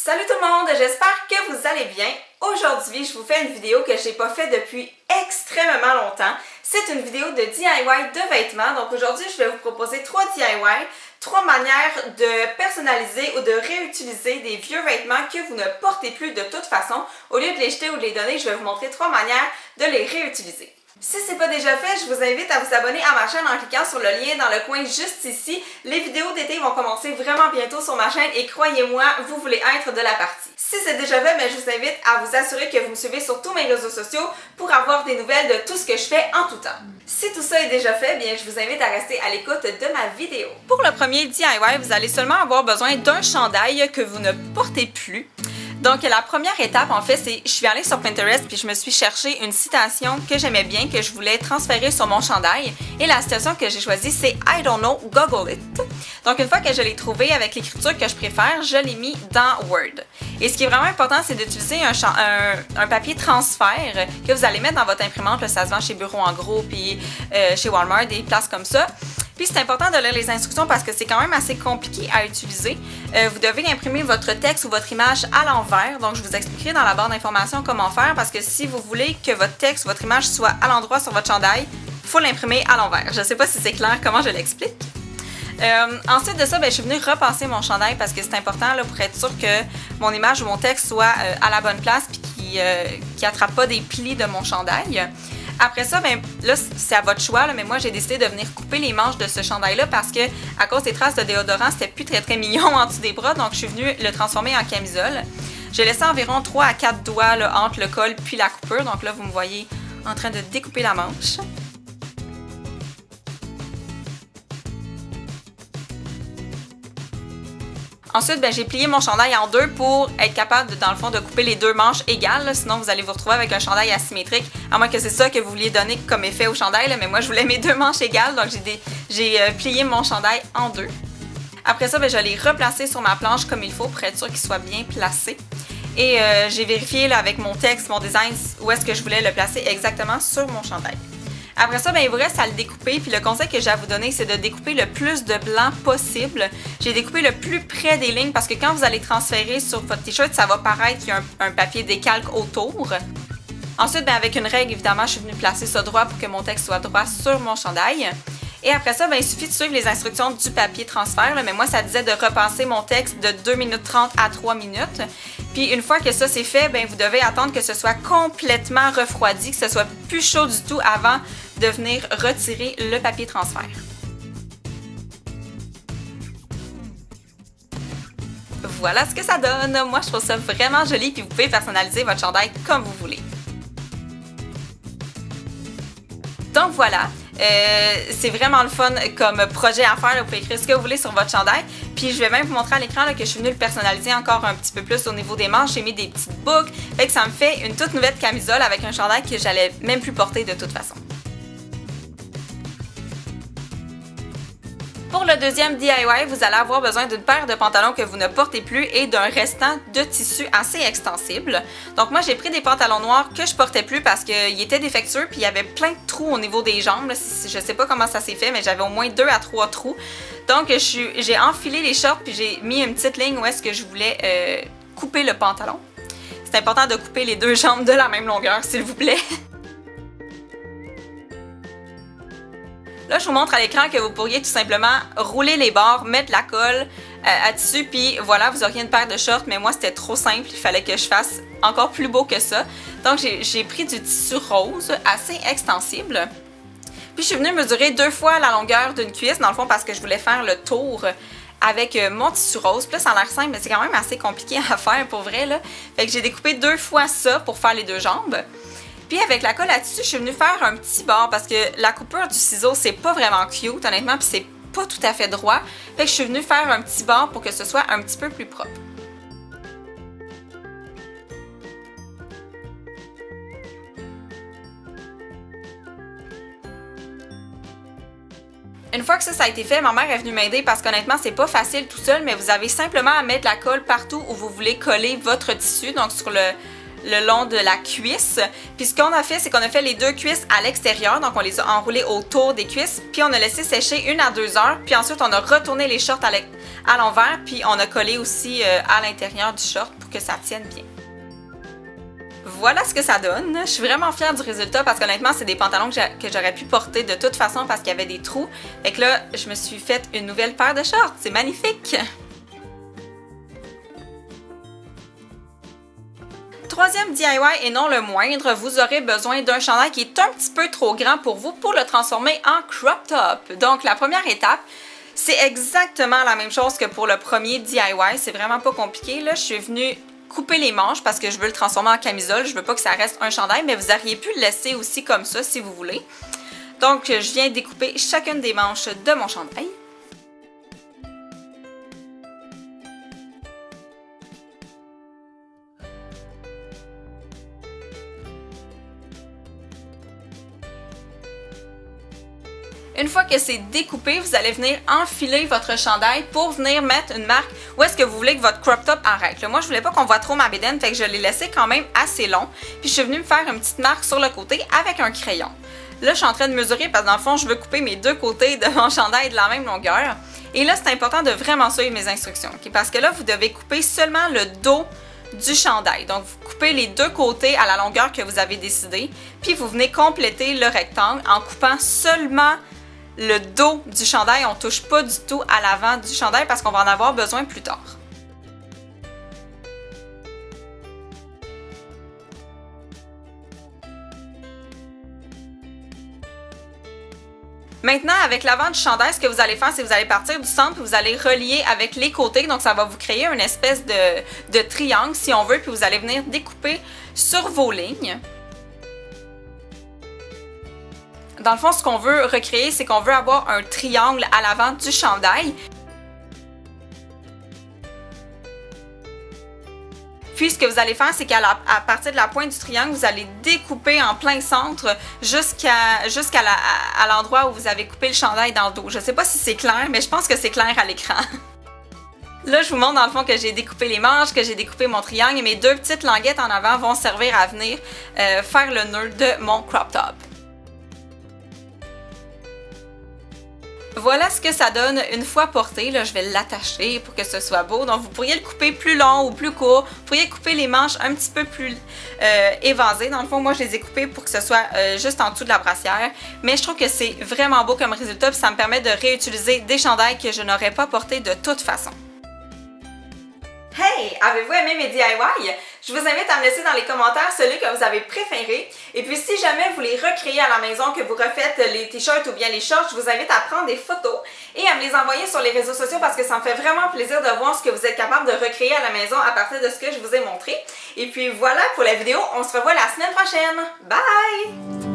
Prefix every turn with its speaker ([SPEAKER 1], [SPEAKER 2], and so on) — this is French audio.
[SPEAKER 1] Salut tout le monde, j'espère que vous allez bien. Aujourd'hui, je vous fais une vidéo que j'ai pas fait depuis extrêmement longtemps. C'est une vidéo de DIY de vêtements. Donc aujourd'hui, je vais vous proposer 3 DIY, 3 manières de personnaliser ou de réutiliser des vieux vêtements que vous ne portez plus de toute façon. Au lieu de les jeter ou de les donner, je vais vous montrer 3 manières de les réutiliser. Si ce n'est pas déjà fait, je vous invite à vous abonner à ma chaîne en cliquant sur le lien dans le coin juste ici. Les vidéos d'été vont commencer vraiment bientôt sur ma chaîne et croyez-moi, vous voulez être de la partie. Si c'est déjà fait, je vous invite à vous assurer que vous me suivez sur tous mes réseaux sociaux pour avoir des nouvelles de tout ce que je fais en tout temps. Si tout ça est déjà fait, je vous invite à rester à l'écoute de ma vidéo. Pour le premier DIY, vous allez seulement avoir besoin d'un chandail que vous ne portez plus. Donc la première étape en fait c'est je suis allée sur Pinterest puis je me suis cherché une citation que j'aimais bien que je voulais transférer sur mon chandail et la citation que j'ai choisie c'est I don't know, Google it. Donc une fois que je l'ai trouvée avec l'écriture que je préfère, je l'ai mis dans Word. Et ce qui est vraiment important c'est d'utiliser un papier transfert que vous allez mettre dans votre imprimante, là, ça se vend chez Bureau en gros puis chez Walmart, des places comme ça. Puis c'est important de lire les instructions parce que c'est quand même assez compliqué à utiliser. Vous devez imprimer votre texte ou votre image à l'envers. Donc je vous expliquerai dans la barre d'informations comment faire parce que si vous voulez que votre texte ou votre image soit à l'endroit sur votre chandail, il faut l'imprimer à l'envers. Je ne sais pas si c'est clair comment je l'explique. Ensuite de ça, je suis venue repasser mon chandail parce que c'est important là, pour être sûr que mon image ou mon texte soit à la bonne place et qui n'attrape pas des plis de mon chandail. Après ça, là, c'est à votre choix, là, mais moi, j'ai décidé de venir couper les manches de ce chandail-là parce que, à cause des traces de déodorant, c'était plus très mignon en dessous des bras, donc je suis venue le transformer en camisole. J'ai laissé environ 3 à 4 doigts là, entre le col puis la coupure, donc là, vous me voyez en train de découper la manche. Ensuite, j'ai plié mon chandail en deux pour être capable, dans le fond, de couper les deux manches égales. Là, sinon, vous allez vous retrouver avec un chandail asymétrique, à moins que c'est ça que vous vouliez donner comme effet au chandail. Là, mais moi, je voulais mes deux manches égales, donc j'ai plié mon chandail en deux. Après ça, je l'ai replacé sur ma planche comme il faut pour être sûr qu'il soit bien placé. Et j'ai vérifié là, avec mon texte, mon design, où est-ce que je voulais le placer exactement sur mon chandail. Après ça, il vous reste à le découper. Puis le conseil que j'ai à vous donner, c'est de découper le plus de blanc possible. J'ai découpé le plus près des lignes parce que quand vous allez transférer sur votre t-shirt, ça va paraître qu'il y a un papier décalque autour. Ensuite, avec une règle, évidemment, je suis venue placer ça droit pour que mon texte soit droit sur mon chandail. Et après ça, il suffit de suivre les instructions du papier transfert. Là, mais moi, ça disait de repasser mon texte de 2 minutes 30 à 3 minutes. Puis une fois que ça c'est fait, vous devez attendre que ce soit complètement refroidi, que ce soit plus chaud du tout avant de venir retirer le papier transfert. Voilà ce que ça donne. Moi, je trouve ça vraiment joli puis vous pouvez personnaliser votre chandail comme vous voulez. Donc voilà. C'est vraiment le fun comme projet à faire. Là, vous pouvez écrire ce que vous voulez sur votre chandail. Puis je vais même vous montrer à l'écran que je suis venue le personnaliser encore un petit peu plus au niveau des manches. J'ai mis des petites boucles. Fait que ça me fait une toute nouvelle camisole avec un chandail que j'allais même plus porter de toute façon. Pour le deuxième DIY, vous allez avoir besoin d'une paire de pantalons que vous ne portez plus et d'un restant de tissu assez extensible. Donc moi, j'ai pris des pantalons noirs que je portais plus parce qu'ils étaient défectueux puis il y avait plein de trous au niveau des jambes. Là. Je sais pas comment ça s'est fait, mais j'avais au moins 2 à 3 trous. Donc j'ai enfilé les shorts puis j'ai mis une petite ligne où est-ce que je voulais couper le pantalon. C'est important de couper les deux jambes de la même longueur, s'il vous plaît. Là, je vous montre à l'écran que vous pourriez tout simplement rouler les bords, mettre la colle à dessus, puis voilà, vous auriez une paire de shorts, mais moi, c'était trop simple, il fallait que je fasse encore plus beau que ça. Donc, j'ai pris du tissu rose, assez extensible. Puis, je suis venue mesurer 2 fois la longueur d'une cuisse, dans le fond, parce que je voulais faire le tour avec mon tissu rose. Puis là, ça a l'air simple, mais c'est quand même assez compliqué à faire, pour vrai, là. Fait que j'ai découpé 2 fois ça pour faire les 2 jambes. Puis avec la colle là-dessus, je suis venue faire un petit bord parce que la coupure du ciseau, c'est pas vraiment cute, honnêtement, puis c'est pas tout à fait droit. Fait que je suis venue faire un petit bord pour que ce soit un petit peu plus propre. Une fois que ça a été fait, ma mère est venue m'aider parce qu'honnêtement, c'est pas facile tout seul, mais vous avez simplement à mettre la colle partout où vous voulez coller votre tissu, donc sur le long de la cuisse. Puis ce qu'on a fait, c'est qu'on a fait les 2 cuisses à l'extérieur, donc on les a enroulées autour des cuisses, puis on a laissé sécher 1 à 2 heures, puis ensuite on a retourné les shorts à l'envers, puis on a collé aussi à l'intérieur du short pour que ça tienne bien. Voilà ce que ça donne. Je suis vraiment fière du résultat parce qu'honnêtement, c'est des pantalons que j'aurais pu porter de toute façon parce qu'il y avait des trous. Fait que là, je me suis fait une nouvelle paire de shorts. C'est magnifique! Troisième DIY et non le moindre, vous aurez besoin d'un chandail qui est un petit peu trop grand pour vous pour le transformer en crop top. Donc la première étape, c'est exactement la même chose que pour le premier DIY. C'est vraiment pas compliqué. Là, je suis venue couper les manches parce que je veux le transformer en camisole. Je veux pas que ça reste un chandail, mais vous auriez pu le laisser aussi comme ça si vous voulez. Donc, je viens découper chacune des manches de mon chandail. Une fois que c'est découpé, vous allez venir enfiler votre chandail pour venir mettre une marque où est-ce que vous voulez que votre crop top arrête. Là, moi, je voulais pas qu'on voit trop ma bédaine, fait que je l'ai laissé quand même assez long. Puis je suis venue me faire une petite marque sur le côté avec un crayon. Là, je suis en train de mesurer parce que dans le fond, je veux couper mes deux côtés de mon chandail de la même longueur. Et là, c'est important de vraiment suivre mes instructions, okay? Parce que là, vous devez couper seulement le dos du chandail. Donc, vous coupez les deux côtés à la longueur que vous avez décidé, puis vous venez compléter le rectangle en coupant seulement le dos du chandail. On ne touche pas du tout à l'avant du chandail parce qu'on va en avoir besoin plus tard. Maintenant, avec l'avant du chandail, ce que vous allez faire, c'est que vous allez partir du centre et vous allez relier avec les côtés. Donc, ça va vous créer une espèce de triangle, si on veut, puis vous allez venir découper sur vos lignes. Dans le fond, ce qu'on veut recréer, c'est qu'on veut avoir un triangle à l'avant du chandail. Puis, ce que vous allez faire, c'est qu'à partir de la pointe du triangle, vous allez découper en plein centre jusqu'à l'endroit où vous avez coupé le chandail dans le dos. Je ne sais pas si c'est clair, mais je pense que c'est clair à l'écran. Là, je vous montre dans le fond que j'ai découpé les manches, que j'ai découpé mon triangle et mes deux petites languettes en avant vont servir à venir faire le nœud de mon crop top. Voilà ce que ça donne une fois porté. Là, je vais l'attacher pour que ce soit beau. Donc, vous pourriez le couper plus long ou plus court. Vous pourriez couper les manches un petit peu plus évasées. Dans le fond, moi, je les ai coupées pour que ce soit juste en dessous de la brassière. Mais je trouve que c'est vraiment beau comme résultat. Puis ça me permet de réutiliser des chandails que je n'aurais pas portés de toute façon. Hey! Avez-vous aimé mes DIY? Je vous invite à me laisser dans les commentaires celui que vous avez préféré. Et puis si jamais vous les recréez à la maison, que vous refaites les t-shirts ou bien les shorts, je vous invite à prendre des photos et à me les envoyer sur les réseaux sociaux parce que ça me fait vraiment plaisir de voir ce que vous êtes capable de recréer à la maison à partir de ce que je vous ai montré. Et puis voilà pour la vidéo, on se revoit la semaine prochaine. Bye!